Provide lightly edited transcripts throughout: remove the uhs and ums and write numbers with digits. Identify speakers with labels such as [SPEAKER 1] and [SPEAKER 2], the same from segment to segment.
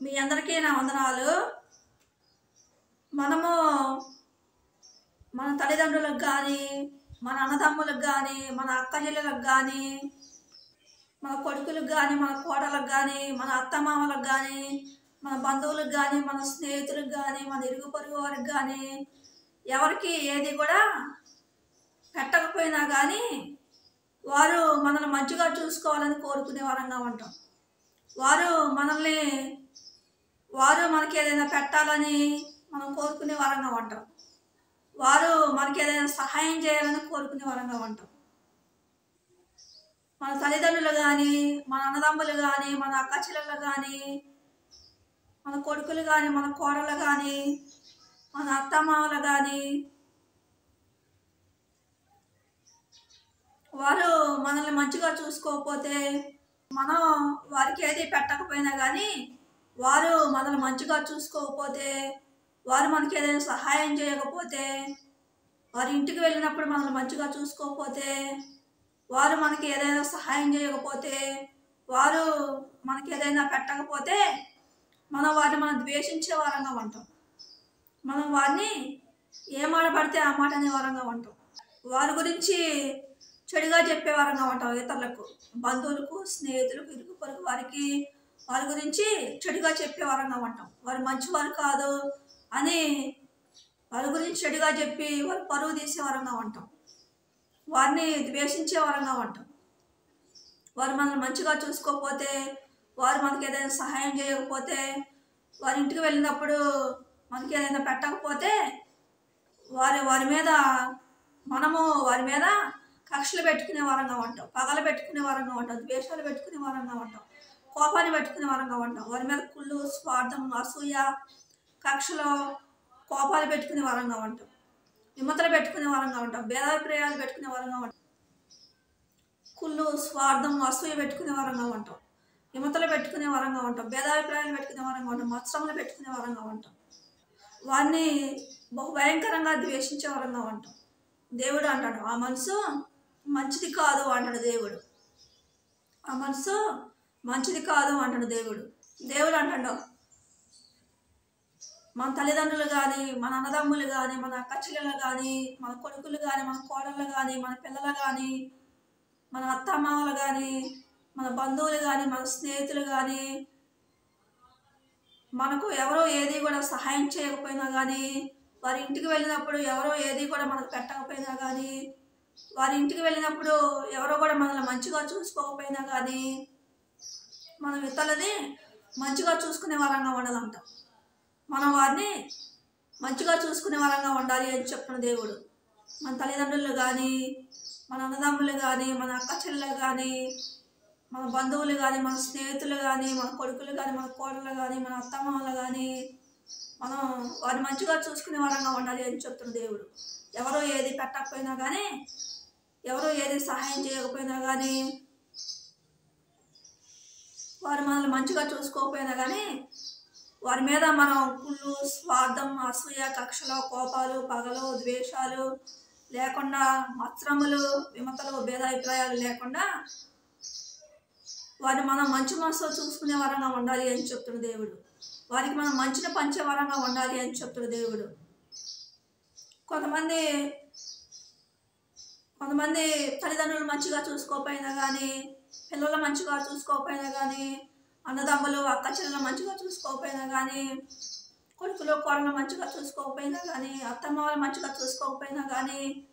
[SPEAKER 1] మీ అందరికీ నా వందనాలు. మనము మన తల్లిదండ్రులకు కానీ, మన అన్నదమ్ములకు కానీ, మన అక్క చెల్లెలకు కానీ, మన కొడుకులకు కానీ, మన కోడలకు కానీ, మన అత్తమామలకు కానీ, మన బంధువులకు కానీ, మన స్నేహితులకు కానీ, మన ఇరుగు పొరుగు వారికి కానీ, ఎవరికి ఏది కూడా పెట్టకపోయినా కానీ వారు మనల్ని మంచిగా చూసుకోవాలని కోరుకునే వారంగా ఉంటాం. వారు మనకి ఏదైనా పెట్టాలని మనం కోరుకునే వారంగా ఉంటాం. వారు మనకి ఏదైనా సహాయం చేయాలని కోరుకునే వారంగా ఉంటాం. మన తల్లిదండ్రులు కానీ, మన అన్నదమ్ములు కానీ, మన అక్క చెల్లెళ్ళు కానీ, మన కొడుకులు కానీ, మన కోడళ్ళు కానీ, మన అత్తమామలు కానీ, వారు మనల్ని మంచిగా చూసుకోకపోతే, మనం వారికి ఏది పెట్టకపోయినా కానీ వారు మనల్ని మంచిగా చూసుకోకపోతే, వారు మనకి ఏదైనా సహాయం చేయకపోతే, వారి ఇంటికి వెళ్ళినప్పుడు మనల్ని మంచిగా చూసుకోకపోతే, వారు మనకి ఏదైనా సహాయం చేయకపోతే, వారు మనకి ఏదైనా పెట్టకపోతే వారిని ద్వేషించే వారంగా ఉంటాం. మనం వారిని ఏ మాట పడితే ఆ మాట అనే వారంగా ఉంటాం. వారి గురించి చెడుగా చెప్పే వారంగా ఉంటాం. ఇతరులకు, బంధువులకు, స్నేహితులకు, ఇరుగు పొరుగు వారి గురించి చెడుగా చెప్పే వారంగా ఉంటాం. వారు మంచివారు కాదు అని వారి గురించి చెడుగా చెప్పి వారు పరువు తీసే వారంగా ఉంటాం. వారిని ద్వేషించే వారంగా ఉంటాం. వారు మనల్ని మంచిగా చూసుకోకపోతే, వారు మనకి ఏదైనా సహాయం చేయకపోతే, వారి ఇంటికి వెళ్ళినప్పుడు మనకి ఏదైనా పెట్టకపోతే వారి మీద వారి మీద కక్షలు పెట్టుకునే వారంగా ఉంటాం. పగలు పెట్టుకునే వారంగా ఉంటాం. ద్వేషాలు పెట్టుకునే వారంగా ఉంటాం. కోపాన్ని పెట్టుకునే వారంగా ఉంటాం. వారి మీద కుళ్ళు, స్వార్థం, అసూయ, కక్షలు, కోపాలు పెట్టుకునే వారంగా ఉంటాం. విమతలు పెట్టుకునే వారంగా ఉంటాం. భేదాభిప్రాయాలు పెట్టుకునే వారంగా ఉంటాం. కుళ్ళు, స్వార్థం, అసూయ పెట్టుకునే వారంగా ఉంటాం. విమతలు పెట్టుకునే వారంగా ఉంటాం. భేదాభిప్రాయాలు పెట్టుకునే వారంగా ఉంటాం. మత్సరములు పెట్టుకునే వారంగా ఉంటాం. వారిని బహు భయంకరంగా ద్వేషించే వారంగా ఉంటాం. దేవుడు అంటాడు, ఆ మనసు మంచిది కాదు అంటాడు దేవుడు. ఆ మనసు మంచిది కాదు అంటాడు దేవుడు. దేవుడు అంటాడు, మన తల్లిదండ్రులు కానీ, మన అన్నదమ్ములు కానీ, మన అక్క చెల్లెలు కానీ, మన కొడుకులు కానీ, మన కోడళ్ళు కానీ, మన పిల్లలు కానీ, మన అత్తమామలు కానీ, మన బంధువులు కానీ, మన స్నేహితులు కానీ, మనకు ఎవరో ఏది కూడా సహాయం చేయకపోయినా కానీ, వారి ఇంటికి వెళ్ళినప్పుడు ఎవరో ఏది కూడా మనకు పెట్టకపోయినా కానీ, వారి ఇంటికి వెళ్ళినప్పుడు ఎవరో కూడా మనల్ని మంచిగా చూసుకోకపోయినా కానీ, మనం ఇతరులని మంచిగా చూసుకునే వారంగా ఉండాలంటాం. మనం వారిని మంచిగా చూసుకునే వారంగా ఉండాలి అని చెప్తున్న దేవుడు. మన తల్లిదండ్రులు కానీ, మన అన్నదమ్ములు కానీ, మన అక్క చెల్లెలు కానీ, మన బంధువులు కానీ, మన స్నేహితులు కానీ, మన కొడుకులు కానీ, మన కోడళ్ళు కానీ, మన అత్తమామలు కానీ, మనం వారిని మంచిగా చూసుకునే వారంగా ఉండాలి అని చెప్తున్న దేవుడు. ఎవరో ఏది పెట్టకపోయినా కానీ, ఎవరో ఏది సహాయం చేయకపోయినా కానీ, వారు మనల్ని మంచిగా చూసుకోకపోయినా కానీ వారి మీద మనం కుళ్ళు, స్వార్థం, అసూయ, కక్షలు, కోపాలు, పగలు, ద్వేషాలు లేకుండా, మత్సరములు, విమతలు, భేదాభిప్రాయాలు లేకుండా వారిని మనం మంచి మనసుతో చూసుకునే వారంగా ఉండాలి అని చెప్తున్న దేవుడు. వారికి మనం మంచిని పంచే వారంగా ఉండాలి అని చెప్తున్న దేవుడు. కొంతమంది తల్లిదండ్రులు మంచిగా చూసుకోకపోయినా కానీ, పిల్లలు మంచిగా చూసుకోకపోయినా కానీ, అన్నదమ్ములు, అక్క చెల్లెలు మంచిగా చూసుకోకపోయినా కానీ, కొడుకులు, కోడలు మంచిగా చూసుకోకపోయినా కానీ, అత్తమామలు మంచిగా చూసుకోకపోయినా కానీ,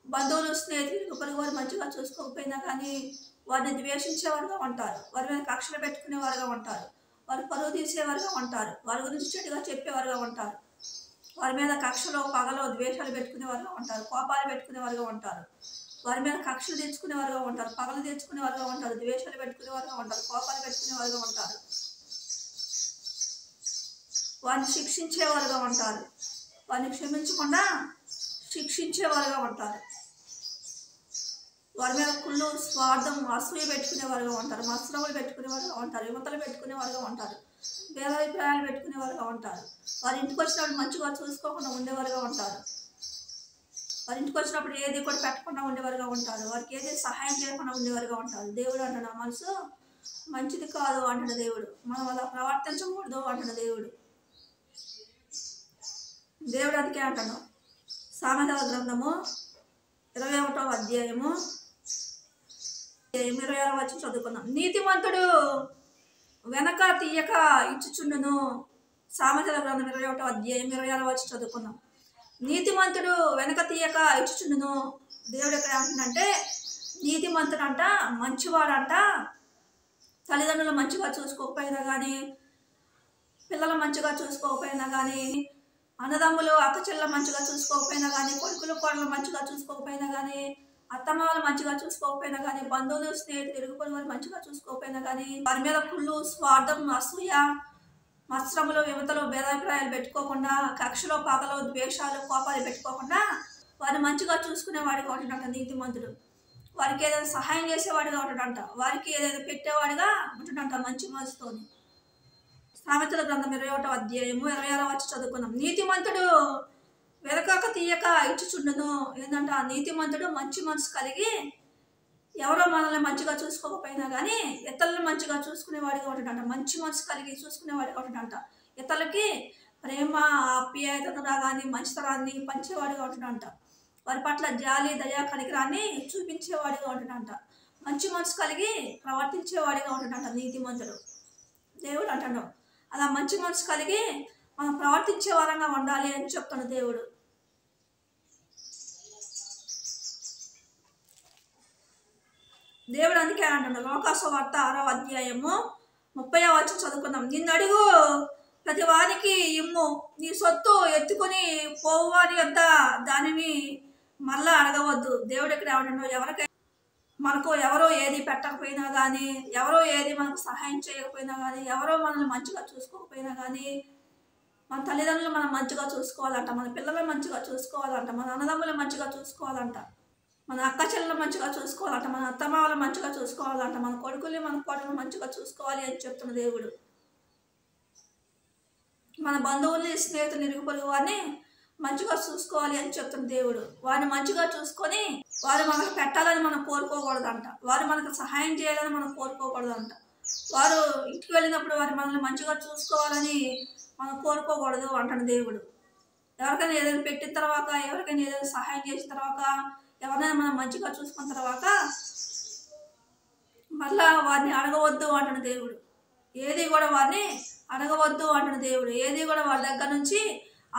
[SPEAKER 1] బంధువులు, స్నేహితులు, పొరుగు వారు మంచిగా చూసుకోకపోయినా కానీ వారిని ద్వేషించేవారుగా ఉంటారు. వారి మీద కక్షలు పెట్టుకునేవారుగా ఉంటారు. వారు పరువు తీసేవారుగా ఉంటారు. వారి గురించి చెడుగా చెప్పేవారుగా ఉంటారు. వారి మీద కక్షలు, పగలు, ద్వేషాలు పెట్టుకునేవారుగా ఉంటారు. కోపాలు పెట్టుకునేవారుగా ఉంటారు. వారి మీద కక్షలు తెచ్చుకునేవారుగా ఉంటారు. పగలు తెచ్చుకునేవారుగా ఉంటారు. ద్వేషాలు పెట్టుకునేవారుగా ఉంటారు. కోపాలు పెట్టుకునేవారుగా ఉంటారు. వారిని శిక్షించేవారుగా ఉంటారు. వారిని క్షమించకుండా శిక్షించేవారుగా ఉంటారు. వారి మీద కుళ్ళు, స్వార్థం, అసూయ పెట్టుకునేవారుగా ఉంటారు. మత్సరములు పెట్టుకునేవారుగా ఉంటారు. విమతలు పెట్టుకునేవారుగా ఉంటారు. భేదాభిప్రాయాలు పెట్టుకునేవారుగా ఉంటారు. వారి ఇంటికి వచ్చినప్పుడు మంచిగా చూసుకోకుండా ఉండేవారుగా ఉంటారు. వారి ఇంటికి వచ్చినప్పుడు ఏది కూడా పెట్టకుండా ఉండేవారుగా ఉంటారు. వారికి ఏది సహాయం చేయకుండా ఉండేవారుగా ఉంటారు. దేవుడు అంటాడు, నా మనసు మంచిది కాదు అంటున్న దేవుడు. మనం అలా ప్రవర్తించకూడదు అంటున్న దేవుడు. దేవుడు అందుకే అంటాడు, సామెతల గ్రంథము 21వ అధ్యాయము 26వ వచనం చదువుకుందాం. నీతిమంతుడు వెనక తీయక ఇచ్చుచుండును. సామెతల గ్రంథం 21వ అధ్యాయం 26వ వచనం చదువుకుందాం. నీతిమంతుడు వెనక తీయక ఇచ్చుచుండును. దేవుడు ఎక్కడ అంటున్నంటే, నీతిమంతుడు అంట, మంచివాడంట, తల్లిదండ్రులు మంచిగా చూసుకోకపోయినా కానీ, పిల్లలు మంచిగా చూసుకోకపోయినా కానీ, అన్నదమ్ములు అక్క చెల్లెలు మంచిగా చూసుకోకపోయినా కానీ, కొడుకులు కోడలు మంచిగా చూసుకోకపోయినా కానీ, అత్తమామలు మంచిగా చూసుకోకపోయినా కానీ, బంధువులు స్నేహితులు ఇరుగు పొరుగు వారు మంచిగా చూసుకోకపోయినా కానీ, వారి మీద కుళ్ళు, స్వార్థం, అసూయ, మత్సరములు, విమతలు, భేదాభిప్రాయాలు పెట్టుకోకుండా, కక్షలో పగలు, ద్వేషాలు, కోపాలు పెట్టుకోకుండా వారిని మంచిగా చూసుకునేవాడిగా ఉంటాడంట నీతిమంతుడు. వారికి ఏదైనా సహాయం చేసేవాడిగా ఉంటాడంట, వారికి ఏదైనా పెట్టేవాడిగా ఉంటాడంట మంచి మనసుతోని. సామెతల గ్రంథం 21వ అధ్యాయము 26వ వచనం చదువుకుందాం. నీతిమంతుడు వెనకాక తీయక ఇచ్చుచుండును. ఏంటంటే ఆ నీతిమంతుడు మంచి మనసు కలిగి ఎవరో మనల్ని మంచిగా చూసుకోకపోయినా కానీ ఇతరులను మంచిగా చూసుకునేవాడిగా ఉంటాడంట. మంచి మనసు కలిగి చూసుకునేవాడిగా ఉంటాడంట. ఇతరులకి ప్రేమ, ఆప్యాయతను కానీ మంచితనాన్ని పంచేవాడిగా ఉంటాడంట. వారి పట్ల జాలి, దయా, కనికరాన్ని చూపించేవాడిగా ఉంటాడంట. మంచి మనసు కలిగి ప్రవర్తించేవాడిగా ఉంటాడంట నీతిమంతుడు. దేవుడు అంటాడు, అలా మంచి మనసు కలిగి మనం ప్రవర్తించే వారంగా ఉండాలి అని చెప్తాడు దేవుడు. దేవుడు అందుకే అంటాడు, లోకాసువార్త 6వ అధ్యాయము 30వ వచనం చదువుకుందాం. నిన్ను అడుగు ప్రతి వారికి ఇమ్ము, నీ సొత్తు ఎత్తుకొని పోవారి వద్ద దానిని మళ్ళా అడగవద్దు. దేవుడు ఇక్కడ ఏమంటాడు, ఎవరికైనా మనకు ఎవరో ఏది పెట్టకపోయినా కానీ, ఎవరో ఏది మనకు సహాయం చేయకపోయినా కానీ, ఎవరో మనల్ని మంచిగా చూసుకోకపోయినా కానీ, మన తల్లిదండ్రులు మనం మంచిగా చూసుకోవాలంట, మన పిల్లలు మంచిగా చూసుకోవాలంట, మన అన్నదమ్ములు మంచిగా చూసుకోవాలంట, మన అక్క చెల్లెలు మంచిగా చూసుకోవాలంట, మన అత్తమామలు మంచిగా చూసుకోవాలంట, మన కొడుకులు మన కోడలు మంచిగా చూసుకోవాలి అని చెప్తున్న దేవుడు. మన బంధువుల్ని, స్నేహితులు, ఇరుగు పొరుగు వారిని మంచిగా చూసుకోవాలి అని చెప్తున్న దేవుడు. వారిని మంచిగా చూసుకొని వారు మనకు పెట్టాలని మనం కోరుకోకూడదంట, వారు మనకు సహాయం చేయాలని మనం కోరుకోకూడదంట, వారు ఇంటికి వెళ్ళినప్పుడు వారు మనల్ని మంచిగా చూసుకోవాలని మనం కోరుకోకూడదు అంటాడు దేవుడు. ఎవరికైనా ఏదైనా పెట్టిన తర్వాత, ఎవరికైనా ఏదైనా సహాయం చేసిన తర్వాత, ఎవరైనా మనం మంచిగా చూసుకున్న తర్వాత మళ్ళా వారిని అడగవద్దు అంటాడు దేవుడు. ఏది కూడా వారిని అడగవద్దు అంటాడు దేవుడు. ఏది కూడా వారి దగ్గర నుంచి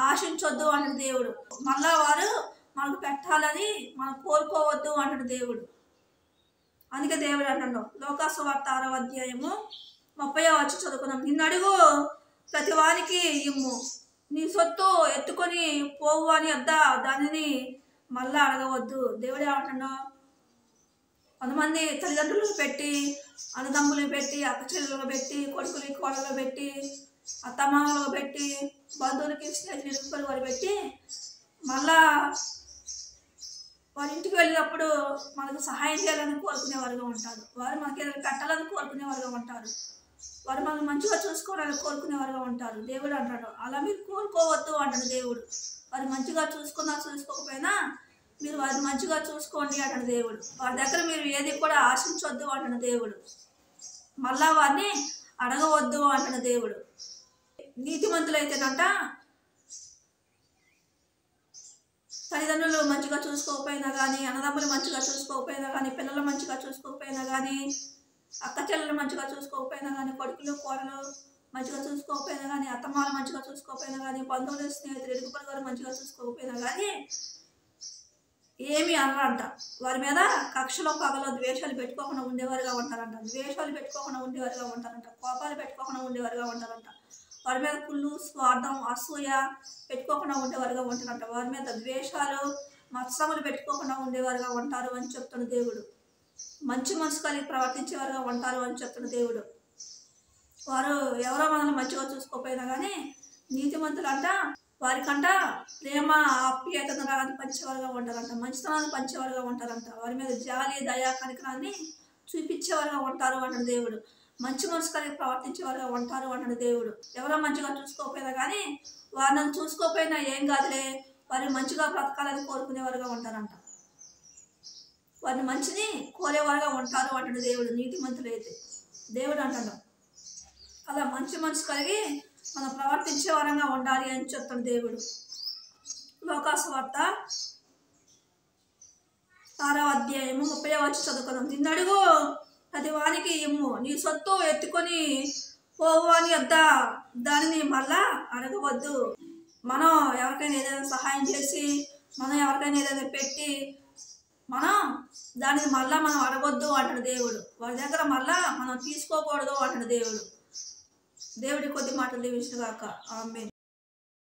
[SPEAKER 1] ఆశించొద్దు అంటాడు దేవుడు. మళ్ళా వారు మనకు పెట్టాలని మనం కోరుకోవద్దు అంటాడు దేవుడు. అందుకే దేవుడు అంటాడు, లోకాసువార్త 6వ అధ్యాయము 30వ వచనం చదువుకుందాం. నిన్ను అడుగు ప్రతి వారికి ఇమ్ము, నీ సొత్తు ఎత్తుకొని పోవు అని వద్ద దానిని మళ్ళా అడగవద్దు. దేవుడు ఏమంటాడు, కొంతమంది తల్లిదండ్రులు పెట్టి, అన్నదమ్ములు పెట్టి, అక్కచెల్లెలు పెట్టి, కొడుకులు కోడలు పెట్టి, అత్తమామలు పెట్టి, బంధువులకి స్నేహితులు వారు పెట్టి మళ్ళా వారి ఇంటికి వెళ్ళినప్పుడు మనకు సహాయం చేయాలని కోరుకునేవారుగా ఉంటారు. వారు మనకి ఏదైనా పెట్టాలని కోరుకునేవారుగా ఉంటారు. వారు మనల్ని మంచిగా చూసుకోవాలని కోరుకునేవారుగా ఉంటారు. దేవుడు అంటాడు, అలా మీరు కోరుకోవద్దు అంటాడు దేవుడు. వారు మంచిగా చూసుకున్నా చూసుకోకపోయినా మీరు వారిని మంచిగా చూసుకోండి అంటాడు దేవుడు. వారి దగ్గర మీరు ఏది కూడా ఆశించవద్దు అంటాడు దేవుడు. మళ్ళా వారిని అడగవద్దు అంటాడు దేవుడు. నీతిమంతులు అయితేనంట తల్లిదండ్రులు మంచిగా చూసుకోకపోయినా కానీ, అన్నదమ్ములు మంచిగా చూసుకోకపోయినా కానీ, పిల్లలు మంచిగా చూసుకోకపోయినా కానీ, అక్క చెల్లెలు మంచిగా చూసుకోకపోయినా కానీ, కొడుకులు కోడలు మంచిగా చూసుకోకపోయినా కానీ, అత్తమాలు మంచిగా చూసుకోకపోయినా కానీ, బంధువులు స్నేహితులు ఇరుగు పొరుగు వారు మంచిగా చూసుకోకపోయినా కానీ ఏమి అనరంట. వారి మీద కక్షలో పగలో ద్వేషాలు పెట్టుకోకుండా ఉండేవారుగా ఉంటారంట. ద్వేషాలు పెట్టుకోకుండా ఉండేవారుగా ఉంటారంట. కోపాలు పెట్టుకోకుండా ఉండేవారుగా ఉంటారంట. వారి మీద కుళ్ళు, స్వార్థం, అసూయ పెట్టుకోకుండా ఉండేవారుగా ఉంటారంట. వారి మీద ద్వేషాలు, మత్సరములు పెట్టుకోకుండా ఉండేవారుగా ఉంటారు అని చెప్తున్న దేవుడు. మంచి మనసు కలిగి ప్రవర్తించేవారుగా ఉంటారు అని చెప్తున్న దేవుడు. వారు ఎవరో మనల్ని మంచిగా చూసుకోకపోయినా కానీ నీతిమంతులు అంట వారికంట ప్రేమ, ఆప్యాయతను పంచేవారుగా ఉంటారంట. మంచితనాన్ని పంచేవారుగా ఉంటారంట. వారి మీద జాలి, దయా, కనికరాన్ని చూపించేవారుగా ఉంటారు అంటాడు దేవుడు. మంచి మనసు కలిగి ప్రవర్తించేవారుగా ఉంటారు అంటాడు దేవుడు. ఎవరో మంచిగా చూసుకోకపోయినా కానీ వారిని చూసుకోకపోయినా ఏం కాదులే, వారిని మంచిగా బ్రతకాలని కోరుకునేవారుగా ఉంటారంట. వారిని మంచిని కోరేవారుగా ఉంటారు అంటాడు దేవుడు నీతిమంతులైతే. దేవుడు అంటాడు. అలా మంచి మనసు కలిగి మనం ప్రవర్తించే వరంగా ఉండాలి అని చెప్తాడు దేవుడు. లోకాసువార్త 6వ అధ్యాయము 30వ వచనం చదువుకుందాం. నిన్నడుగు అది వానికి ఇమ్ము, నీ సొత్తు ఎత్తుకొని పోవు అని వద్ద దానిని మళ్ళా అడగవద్దు. మనం ఎవరికైనా ఏదైనా సహాయం చేసి, మనం ఎవరికైనా ఏదైనా పెట్టి మనం దానిని మళ్ళా మనం అడగొద్దు అంటాడు దేవుడు. వారి దగ్గర మళ్ళా మనం తీసుకోకూడదు అంటాడు దేవుడు. దేవుడి కొద్ది మాటలు దీవించుగాక. ఆమేన్.